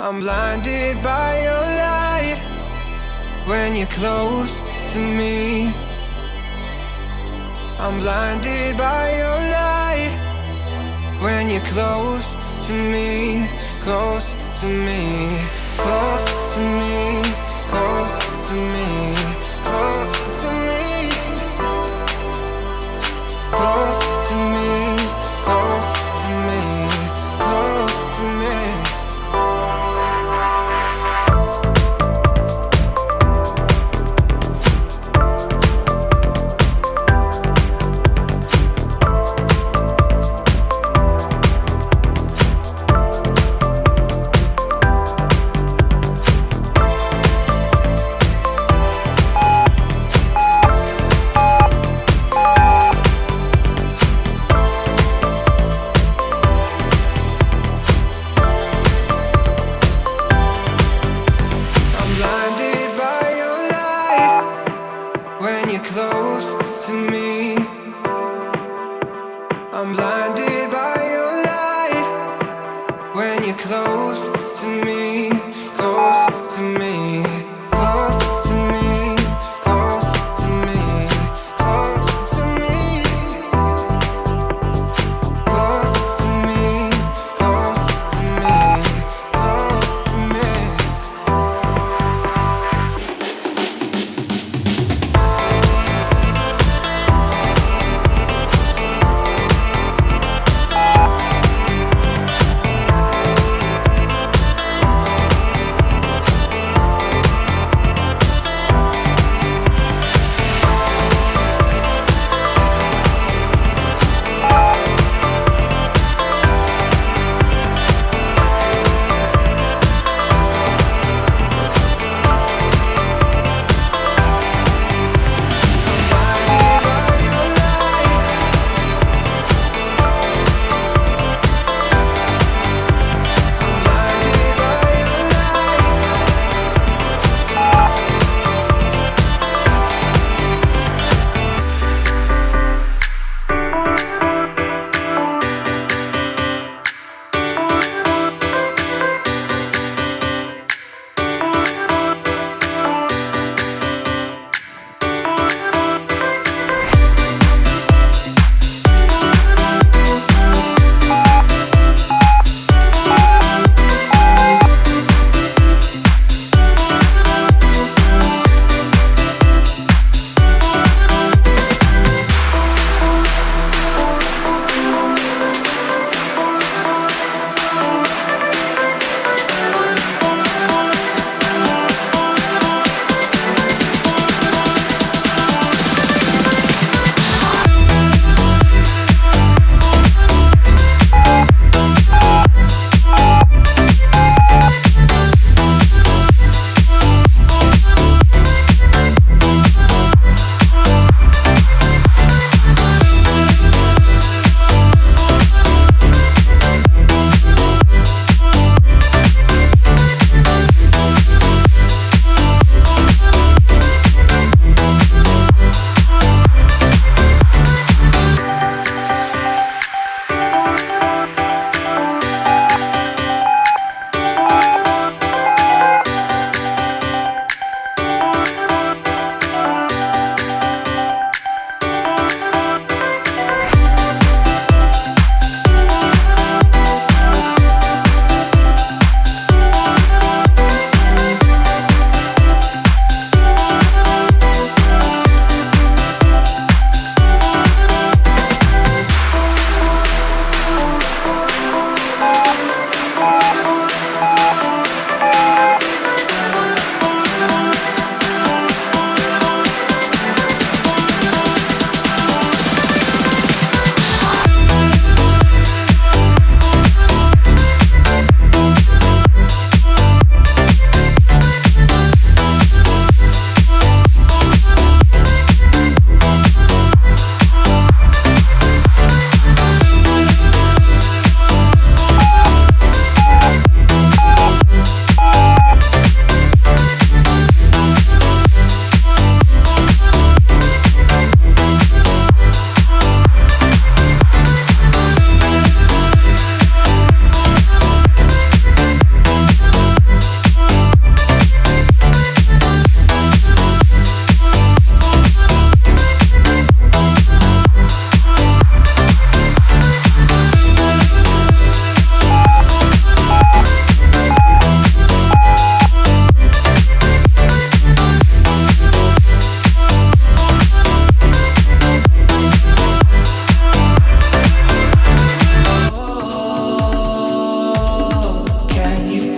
I'm blinded by your light when you're close to me. I'm blinded by your light when you're close to me, close to me, close to me, close to me, close to me, close to me, close to me, close to me.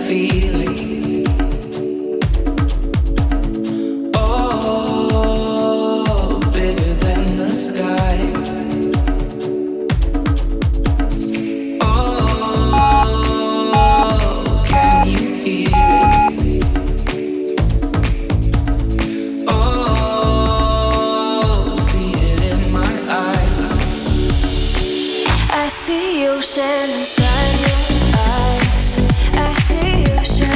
feeling. Oh, bigger than the sky. Oh, can you hear it? Oh, see it in my eyes. I see ocean inside your eyes. I see ocean.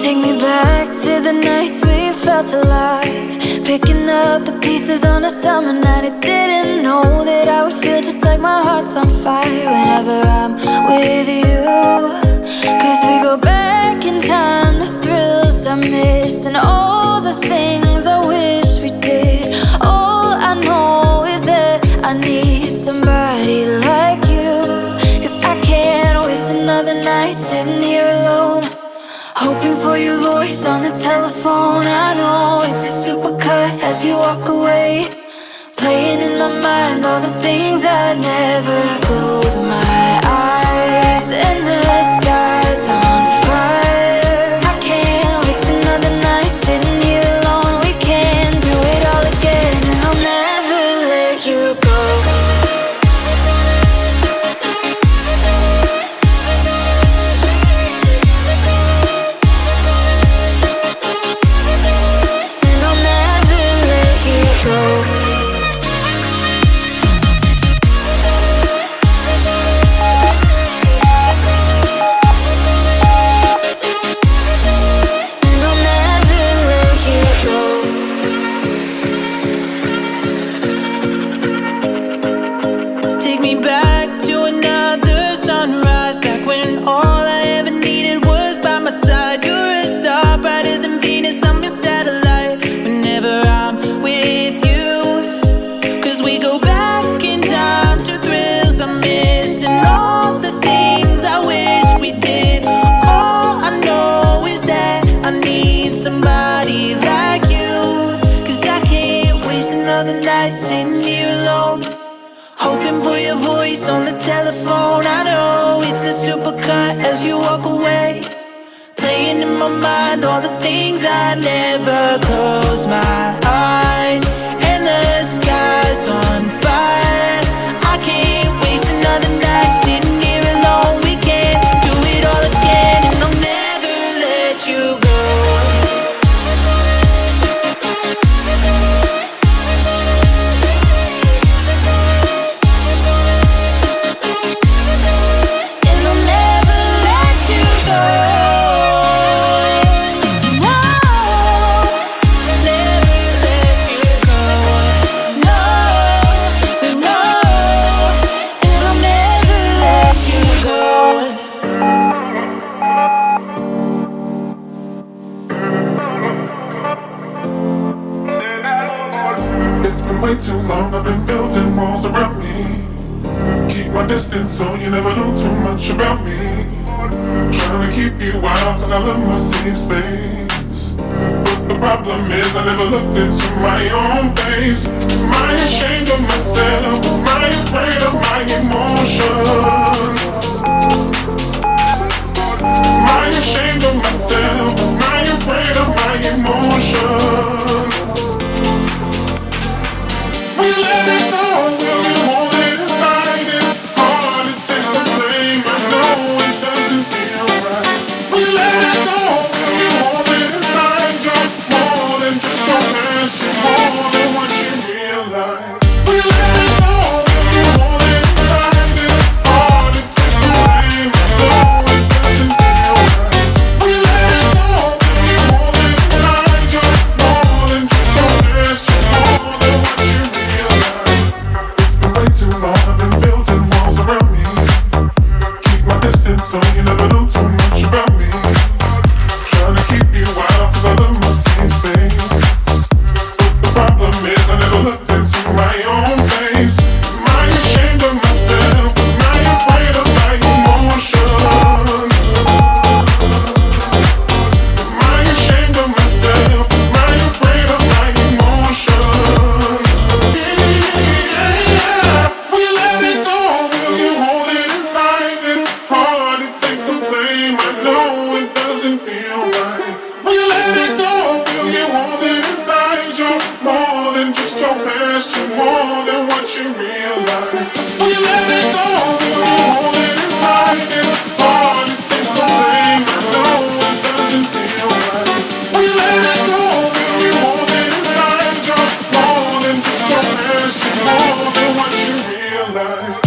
Take me back to the nights we felt alive, picking up the pieces on a summer night. I didn't know that I would feel just like my heart's on fire whenever I'm with you. Cause we go back in time to thrills I miss, and all the things I wish we did. All I know is that I need somebody like you. Cause I can't waste another night sitting here alone, hoping for your voice on the telephone. I know it's a supercut as you walk away, playing in my mind all the things I never. Close my eyes and the sky's on fire. I can't waste another night sitting here alone. We can do it all again, and I'll never let you go. Sitting here alone, hoping for your voice on the telephone. I know it's a supercut as you walk away, playing in my mind all the things I never. Close my eyes and the sky's on fire. I can't waste another night sitting here alone. We can do it all again, and I'll never let you go. Way too long, I've been building walls around me. Keep my distance so you never know too much about me. Trying to keep you out cause I love my safe space. But the problem is I never looked into my own face. Am I ashamed of myself? Am I afraid of my emotions? Am I ashamed of myself? Am I afraid of my emotions? We let it go, will you hold it inside? It's hard to take the blame, I know it doesn't feel right. We let it go, will you hold it inside? You're more than just your past, you're more than what you realize. We let it go, will you hold it inside? It's hard to take the blame, I know it doesn't feel right. We let it go, will you hold it inside? You're more than just your past, you're more than what you realize. Way too long, I've been building walls around me. Keep my distance so you never know too much about me. Trying to keep you out cause I love my safe space. But the problem is I never looked into my own face. Am I ashamed of myself? Am I afraid of my emotions? Am I ashamed of myself? Am I afraid of my emotions? We let it go, will you hold it inside? It's hard to take the blame, I know it doesn't feel right. We let it go, will you hold it inside? You're more than just your past, you're more than what you realize. We let it go, will you hold it inside? It's hard to take the blame, I know it doesn't feel right. We let it go, will you hold it inside? You're more than just your past, you're more than what you realize.